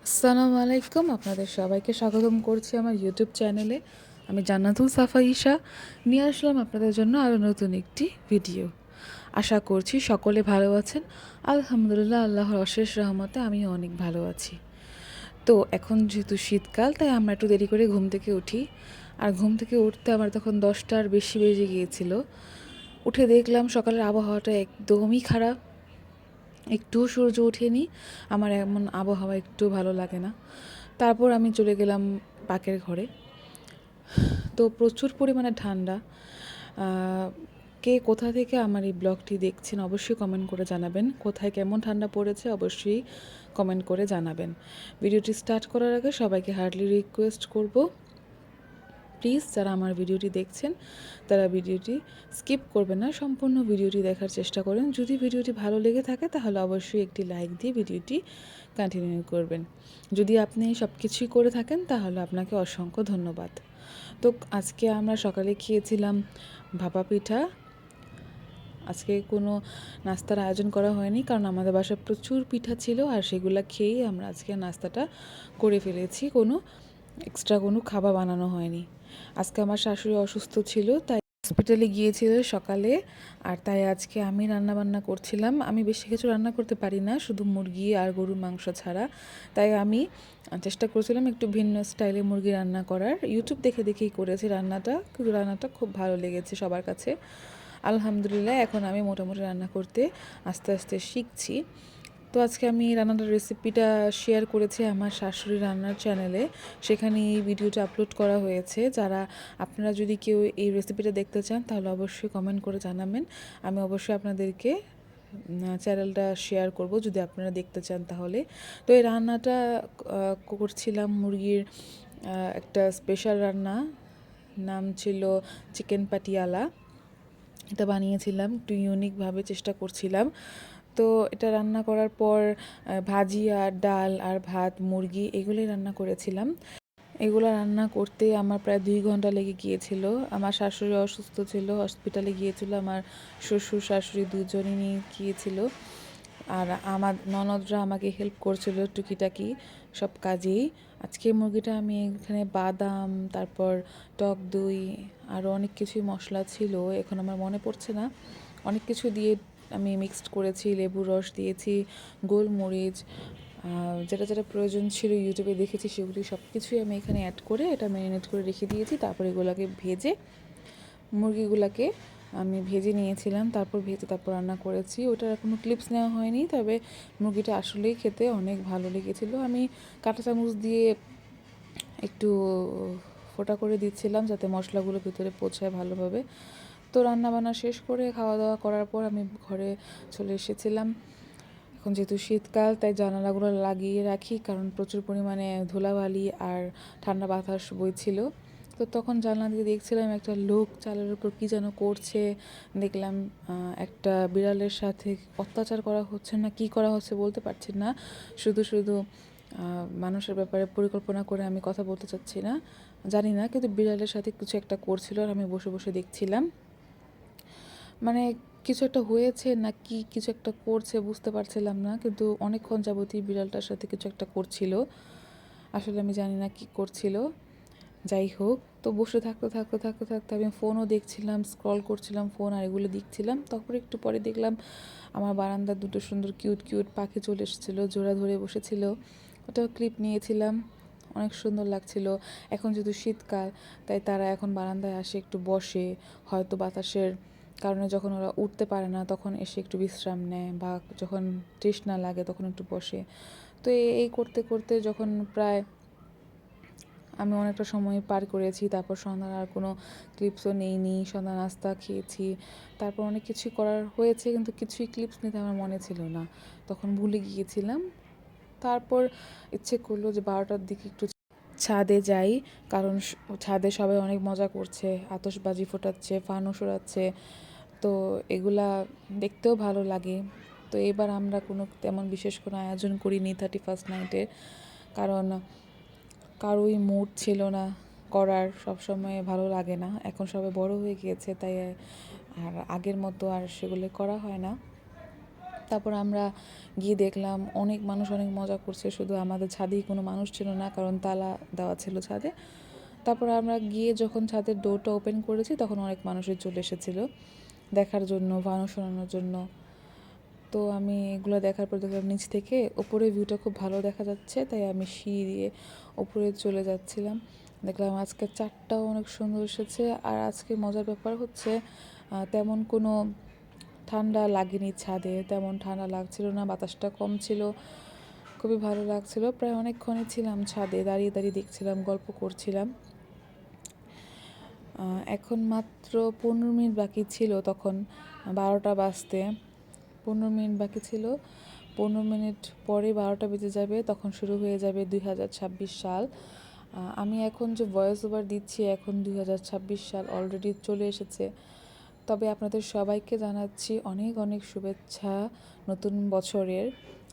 আসসালামু আলাইকুম, আপনাদের সবাইকে স্বাগতম করছি আমার ইউটিউব চ্যানেলে। আমি জান্নাতুল সাফা ঈশা নিয়ে আসলাম আপনাদের জন্য আরও নতুন একটি ভিডিও। আশা করছি সকলে ভালো আছেন। আলহামদুলিল্লাহ, আল্লাহর অশেষ রহমতে আমিও অনেক ভালো আছি। তো এখন যেহেতু শীতকাল, তাই আমরা একটু দেরি করে ঘুম থেকে উঠি। আর ঘুম থেকে উঠতে আমার তখন 10টার বেশি বেজে গিয়েছিল। উঠে দেখলাম সকালের আবহাওয়াটা একদমই খারাপ, একটুও সূর্য ওঠেনি। আমার এমন আবহাওয়া একটু ভালো লাগে না। তারপর আমি চলে গেলাম পাকের ঘরে। তো প্রচুর পরিমাণে ঠান্ডা। কে কোথা থেকে আমার এই ব্লগটি দেখছেন অবশ্যই কমেন্ট করে জানাবেন। কোথায় কেমন ঠান্ডা পড়েছে অবশ্যই কমেন্ট করে জানাবেন। ভিডিওটি স্টার্ট করার আগে সবাইকে হার্ডলি রিকোয়েস্ট করব, প্লিজ যারা আমার ভিডিওটি দেখছেন তারা ভিডিওটি স্কিপ করবেন না, সম্পূর্ণ ভিডিওটি দেখার চেষ্টা করেন। যদি ভিডিওটি ভালো লেগে থাকে তাহলে অবশ্যই একটি লাইক দিয়ে ভিডিওটি কন্টিনিউ করবেন। যদি আপনি সব কিছুই করে থাকেন তাহলে আপনাকে অসংখ্য ধন্যবাদ। তো আজকে আমরা সকালে খেয়েছিলাম ভাপা পিঠা। আজকে কোনো নাস্তার আয়োজন করা হয়নি, কারণ আমাদের বাসায় প্রচুর পিঠা ছিল আর সেগুলো খেয়েই আমরা আজকে নাস্তাটা করে ফেলেছি। কোনো এক্সট্রা কোনো খাবার বানানো হয়নি। আজকে আমার শাশুড়ি অসুস্থ ছিল, তাই হসপিটালে গিয়েছিল সকালে। আর তাই আজকে আমি রান্না বান্না করছিলাম। আমি বেশি কিছু রান্না করতে পারি না, শুধু মুরগি আর গরুর মাংস ছাড়া। তাই আমি চেষ্টা করছিলাম একটু ভিন্ন স্টাইলে মুরগি রান্না করার। ইউটিউব দেখে দেখেই করেছি রান্নাটা, কিন্তু রান্নাটা খুব ভালো লেগেছে সবার কাছে। আলহামদুলিল্লাহ, এখন আমি মোটামুটি রান্না করতে আস্তে আস্তে শিখছি। তো আজকে আমি রান্নাটার রেসিপিটা শেয়ার করেছি আমার শাশুড়ি রান্নার চ্যানেলে। সেখানে এই ভিডিওটা আপলোড করা হয়েছে। আপনারা যদি কেউ এই রেসিপিটা দেখতে চান তাহলে অবশ্যই কমেন্ট করে জানাবেন। আমি অবশ্যই আপনাদেরকে চ্যানেলটা শেয়ার করব যদি আপনারা দেখতে চান তাহলে। তো এই রান্নাটা করছিলাম মুরগির একটা স্পেশাল রান্না, নাম ছিল চিকেন পাটিয়ালা। এটা বানিয়েছিলাম একটু ইউনিকভাবে, চেষ্টা করছিলাম। তো এটা রান্না করার পর ভাজি আর ডাল আর ভাত, মুরগি এগুলোই রান্না করেছিলাম। এগুলো রান্না করতে আমার প্রায় 2 ঘন্টা লেগে গিয়েছিল। আমার শাশুড়ি অসুস্থ ছিল, হসপিটালে গিয়েছিল। আমার শ্বশুর শাশুড়ি দুজনই নিয়ে গিয়েছিল। আর আমার ননদরা আমাকে হেল্প করছিল টুকিটাকি সব কাজেই। আজকে মুরগিটা আমি এখানে বাদাম, তারপর টক দই, আরও অনেক কিছুই মশলা ছিল, এখন আমার মনে পড়ছে না। অনেক কিছু দিয়ে আমি মিক্সড করেছি, লেবুর রস দিয়েছি, গোলমরিচ, যেটা যেটা প্রয়োজন ছিল ইউটিউবে দেখেছি সেগুলি সব কিছুই আমি এখানে অ্যাড করে এটা ম্যারিনেট করে রেখে দিয়েছি। তারপর এগুলোকে ভেজে, মুরগিগুলোকে আমি ভেজে নিয়েছিলাম, তারপর রান্না করেছি। ওটার কোনো ক্লিপস নেওয়া হয়নি, তবে মুরগিটা আসলেই খেতে অনেক ভালো লেগেছিলো। আমি কাঁটা চামচ দিয়ে একটু ফোটা করে দিচ্ছিলাম যাতে মশলাগুলো ভিতরে পৌঁছায় ভালোভাবে। তো রান্নাবান্না শেষ করে খাওয়া দাওয়া করার পর আমি ঘরে চলে এসেছিলাম। এখন যেহেতু শীতকাল, তাই জানালাগুলো লাগিয়ে রাখি, কারণ প্রচুর পরিমাণে ধুলাবালি আর ঠান্ডা বাতাস বইছিল। তো তখন জানলা দিয়ে দেখছিলাম একটা লোক চালের উপর কী যেন করছে। দেখলাম একটা বিড়ালের সাথে অত্যাচার করা হচ্ছে না কি করা হচ্ছে বলতে পারছি না। শুধু শুধু মানুষের ব্যাপারে পরিকল্পনা করে আমি কথা বলতে চাচ্ছি না, জানি না, কিন্তু বিড়ালের সাথে কিছু একটা করছিল আর আমি বসে বসে দেখছিলাম। মানে কিছু একটা হয়েছে না কি কিছু একটা করছে বুঝতে পারছিলাম না, কিন্তু অনেকক্ষণ যাবতই বিড়ালটার সাথে কিছু একটা করছিল। আসলে আমি জানি না কি করছিল। যাই হোক, তো বসে থাকতে থাকতে থাকতে থাকতে আমি ফোনও দেখছিলাম, স্ক্রল করছিলাম ফোন আর এগুলো দেখছিলাম। তারপর একটু পরে দেখলাম আমার বারান্দার দুটো সুন্দর কিউট কিউট পাখি চলে এসেছিলো, জোড়া ধরে বসেছিল। ওটাও ক্লিপ নিয়েছিলাম, অনেক সুন্দর লাগছিল। এখন যেহেতু শীতকাল, তাই তারা এখন বারান্দায় আসে, একটু বসে, হয়তো বাতাসের কারণে যখন ওরা উঠতে পারে না তখন এসে একটু বিশ্রাম নেয়, বা যখন তৃষ্ণা লাগে তখন একটু বসে। তো এই করতে করতে যখন প্রায় আমি অনেকটা সময় পার করেছি, তারপর সন্ধ্যার আর কোনো ক্লিপসও নেইনি, সন্ধ্যা নাস্তা খেয়েছি, তারপর অনেক কিছুই করার হয়েছে, কিন্তু কিছুই ক্লিপস নিতে আমার মনে ছিল না, তখন ভুলে গিয়েছিলাম। তারপর ইচ্ছে করলো যে 12টার দিকে একটু ছাদে যাই, কারণ ছাদে সবাই অনেক মজা করছে, আতশবাজি ফোটাচ্ছে, ফানুস ওড়াচ্ছে। তো এগুলা দেখতেও ভালো লাগে। তো এবার আমরা তেমন বিশেষ কোনো আয়োজন করিনি 31st নাইটের, কারণ কারোই মুড ছিল না করার। সব সময় ভালো লাগে না, এখন সবাই বড় হয়ে গিয়েছে, তাই আর আগের মতো আর সেগুলো করা হয় না। তারপর আমরা গিয়ে দেখলাম অনেক মানুষ অনেক মজা করছে, শুধু আমাদের ছাদেই কোনো মানুষ ছিল না, কারণ তালা দেওয়া ছিল ছাদে। তারপর আমরা গিয়ে যখন ছাদের ডোরটা ওপেন করেছি তখন অনেক মানুষের চলে এসেছিলো দেখার জন্য, ফানুস শোনানোর জন্য। তো আমি এগুলো দেখার পর দেখলাম নিচ থেকে ওপরে ভিউটা খুব ভালো দেখা যাচ্ছে, তাই আমি সিঁড়ি দিয়ে ওপরে চলে যাচ্ছিলাম। দেখলাম আজকে চাঁদটাও অনেক সুন্দর এসেছে। আর আজকে মজার ব্যাপার হচ্ছে তেমন কোনো ঠান্ডা লাগেনি ছাদে, তেমন ঠান্ডা লাগছিল না, বাতাসটা কম ছিল, খুবই ভালো লাগছিল। প্রায় অনেকক্ষণই ছিলাম ছাদে, দাঁড়িয়ে দাঁড়িয়ে দেখছিলাম, গল্প করছিলাম। এখন মাত্র 15 মিনিট বাকি ছিল, তখন 12টা বাজতে 15 মিনিট বাকি ছিল। 15 মিনিট পরে 12টা বেজে যাবে, তখন শুরু হয়ে যাবে 2026 সাল। আমি এখন যে ভয়েস ওভার দিচ্ছি, এখন 2026 সাল অলরেডি চলে এসেছে। তবে আপনাদের সবাইকে জানাচ্ছি অনেক অনেক শুভেচ্ছা নতুন বছরের।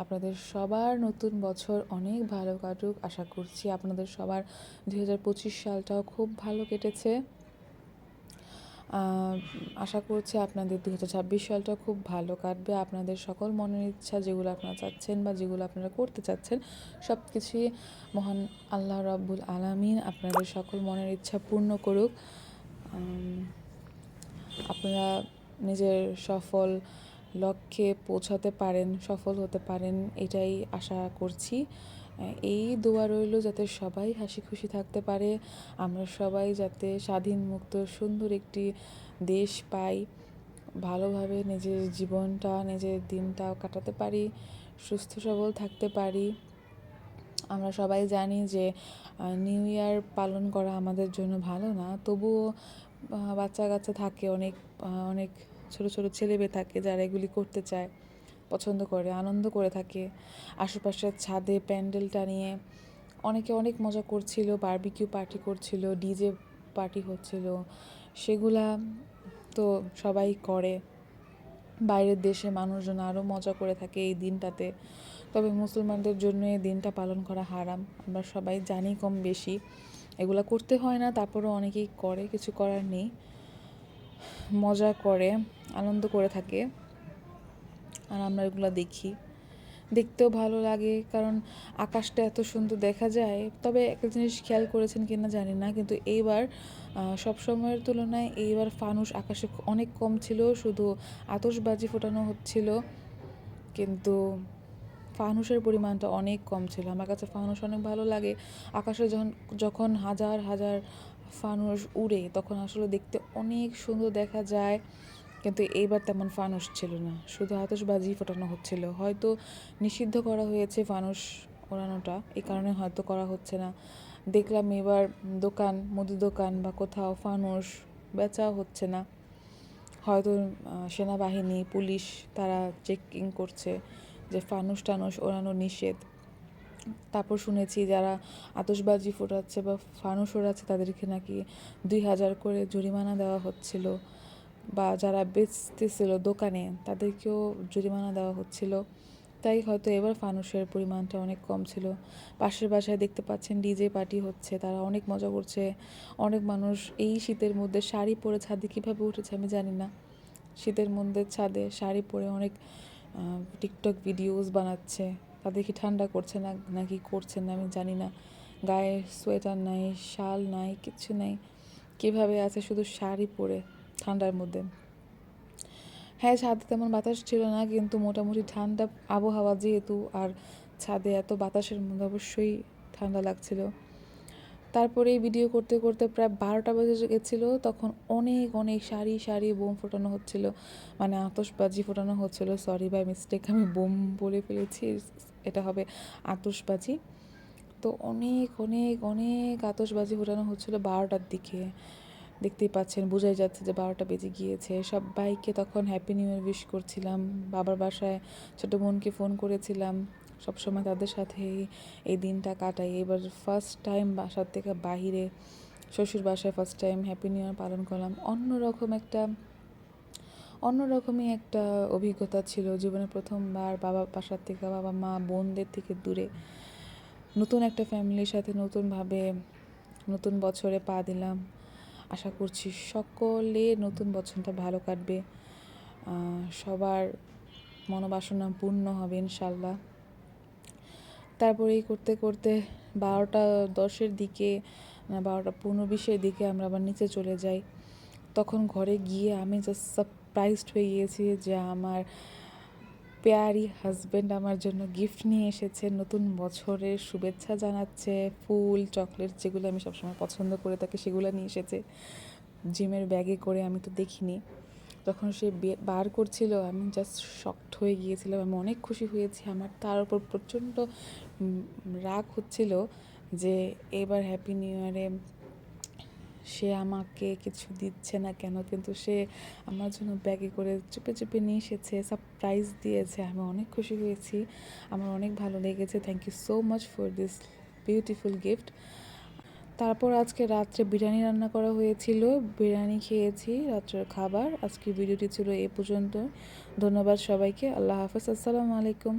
আপনাদের সবার নতুন বছর অনেক ভালো কাটুক, আশা করছি আপনাদের সবার 2025 সালটাও খুব ভালো কেটেছে। আশা করছি আপনাদের 2026 সালটা খুব ভালো কাটবে। আপনাদের সকল মনের ইচ্ছা যেগুলো আপনারা চাচ্ছেন বা যেগুলো আপনারা করতে চাচ্ছেন, সব কিছুই মহান আল্লাহ রাব্বুল আলামিন আপনাদের সকল মনের ইচ্ছা পূর্ণ করুক। আপনারা নিজের সফল লক্ষ্যে পৌঁছাতে পারেন, সফল হতে পারেন, এটাই আশা করছি। এই দোয়া রইল যাতে সবাই হাসি খুশি থাকতে পারে, আমরা সবাই যাতে স্বাধীন মুক্ত সুন্দর একটি দেশ পাই, ভালোভাবে নিজের জীবনটা নিজের দিনটা কাটাতে পারি, সুস্থ সবল থাকতে পারি। আমরা সবাই জানি যে নিউ ইয়ার পালন করা আমাদের জন্য ভালো না, তবুও বাচ্চা কাচ্চা থাকে, অনেক অনেক ছোটো ছোটো ছেলেমেয়ে থাকে যারা এগুলি করতে চায়, পছন্দ করে, আনন্দ করে থাকে। আশেপাশের ছাদে প্যান্ডেল টানিয়ে অনেকে অনেক মজা করছিল, বারবিকিউ পার্টি করছিল, ডিজে পার্টি হচ্ছিল, সেগুলা তো সবাই করে। বাইরের দেশে মানুষজন আরও মজা করে থাকে এই দিনটাতে। তবে মুসলমানদের জন্য এই দিনটা পালন করা হারাম, আমরা সবাই জানি কম বেশি। এগুলা করতে হয় না, তারপরেও অনেকেই করে, কিছু করার নেই, মজা করে, আনন্দ করে থাকে। আর আমরা এগুলো দেখি, দেখতেও ভালো লাগে, কারণ আকাশটা এত সুন্দর দেখা যায়। তবে একটা জিনিস খেয়াল করেছেন কি না জানি না, কিন্তু এইবার সব সময়ের তুলনায় এইবার ফানুস আকাশে অনেক কম ছিল, শুধু আতশবাজি ফোটানো হচ্ছিল, কিন্তু ফানুসের পরিমাণটা অনেক কম ছিল। আমার কাছে ফানুস অনেক ভালো লাগে। আকাশে যখন যখন হাজার হাজার ফানুস উড়ে তখন আসলে দেখতে অনেক সুন্দর দেখা যায়, কিন্তু এইবার তেমন ফানুস ছিল না, শুধু আতশবাজি ফোটানো হচ্ছিল। হয়তো নিষিদ্ধ করা হয়েছে ফানুস ওড়ানোটা, এই কারণে হয়তো করা হচ্ছে না। দেখলাম এবার দোকান, মুদি দোকান বা কোথাও ফানুস বেচা হচ্ছে না, হয়তো সেনাবাহিনী, পুলিশ তারা চেকিং করছে যে ফানুস টানুস ওড়ানো নিষেধ। তারপর শুনেছি যারা আতশবাজি ফোটাচ্ছে বা ফানুস ওড়াচ্ছে তাদেরকে নাকি 2000 করে জরিমানা দেওয়া হচ্ছিল, বা যারা বেচতেছিল দোকানে তাদেরকেও জরিমানা দেওয়া হচ্ছিল। তাই হয়তো এবার ফানুসের পরিমাণটা অনেক কম ছিল। পাশের বাসায় দেখতে পাচ্ছেন ডিজে পার্টি হচ্ছে, তারা অনেক মজা করছে। অনেক মানুষ এই শীতের মধ্যে শাড়ি পরে ছাদে কীভাবে উঠেছে আমি জানি না, শীতের মধ্যে ছাদে শাড়ি পরে অনেক টিকটক ভিডিওস বানাচ্ছে। তাদের কি ঠান্ডা করছে না নাকি করছে না আমি জানি না, গায়ে সোয়েটার নাই, শাল নাই, কিচ্ছু নাই, কীভাবে আছে শুধু শাড়ি পরে ঠান্ডার মধ্যে। হ্যাঁ, ছাদে তেমন বাতাস ছিল না, কিন্তু মোটামুটি ঠান্ডা আবহাওয়া যেহেতু, আর ছাদে এত বাতাসের মধ্যে অবশ্যই ঠান্ডা লাগছিল। তারপরে এই ভিডিও করতে করতে প্রায় 12টা বেজে গেছিলো, তখন অনেক অনেক সারি সারি বোম ফোটানো হচ্ছিল, মানে আতশবাজি ফোটানো হচ্ছিল। সরি বাই মিস্টেক আমি বোম বলে ফেলেছি, এটা হবে আতশবাজি। তো অনেক অনেক অনেক আতশবাজি ফোটানো হচ্ছিল 12টার দিকে। দেখতেই পাচ্ছেন, বোঝাই যাচ্ছে যে 12টা বেজে গিয়েছে। সবাইকে তখন হ্যাপি নিউ ইয়ার উইশ করছিলাম। বাবার বাসায় ছোটো বোনকে ফোন করেছিলাম, সবসময় তাদের সাথেই এই দিনটা কাটাই। এবার ফার্স্ট টাইম বাসার থেকে বাহিরে, শ্বশুর বাসায় first time happy new year পালন করলাম। অন্যরকমই একটা অভিজ্ঞতা ছিল জীবনে, প্রথমবার বাবা বাসার থেকে, বাবা মা বোনদের থেকে দূরে নতুন একটা ফ্যামিলির সাথে নতুনভাবে নতুন বছরে পা দিলাম। আশা করছি সকলে নতুন বছরটা ভালো কাটবে, সবার মনোবাসনা পূর্ণ হবে ইনশাল্লাহ। তারপরে এই করতে করতে 12টা 10-এর দিকে, 12টা 15-20-এর দিকে আমরা আবার নিচে চলে যাই। তখন ঘরে গিয়ে আমি জাস্ট সারপ্রাইজড হয়ে গিয়েছি যে আমার পেয়ারি হাজব্যান্ড আমার জন্য গিফট নিয়ে এসেছে, নতুন বছরের শুভেচ্ছা জানাচ্ছে, ফুল চকলেট যেগুলো আমি সবসময় পছন্দ করে থাকি সেগুলো নিয়ে এসেছে জিমের ব্যাগে করে। আমি তো দেখিনি, যখন সে বার করছিল আমি জাস্ট শকড হয়ে গিয়েছিলাম। আমি অনেক খুশি হয়েছি। আমার তার উপর প্রচণ্ড রাগ হচ্ছিল যে এবার হ্যাপি নিউ ইয়ারে সে আমাকে কিছু দিচ্ছে না কেন, কিন্তু সে আমার জন্য ব্যাগে করে চুপে চুপে নিয়ে এসেছে, সারপ্রাইজ দিয়েছে। আমি অনেক খুশি হয়েছি, আমার অনেক ভালো লেগেছে। Thank you so much for this beautiful gift. তারপর আজকে রাত্রে বিরিয়ানি রান্না করা হয়েছিল, বিরিয়ানি খেয়েছি রাত্রের খাবার। আজকে ভিডিওটি ছিল এ পর্যন্ত। ধন্যবাদ সবাইকে। আল্লাহ হাফেজ। আসসালামু আলাইকুম।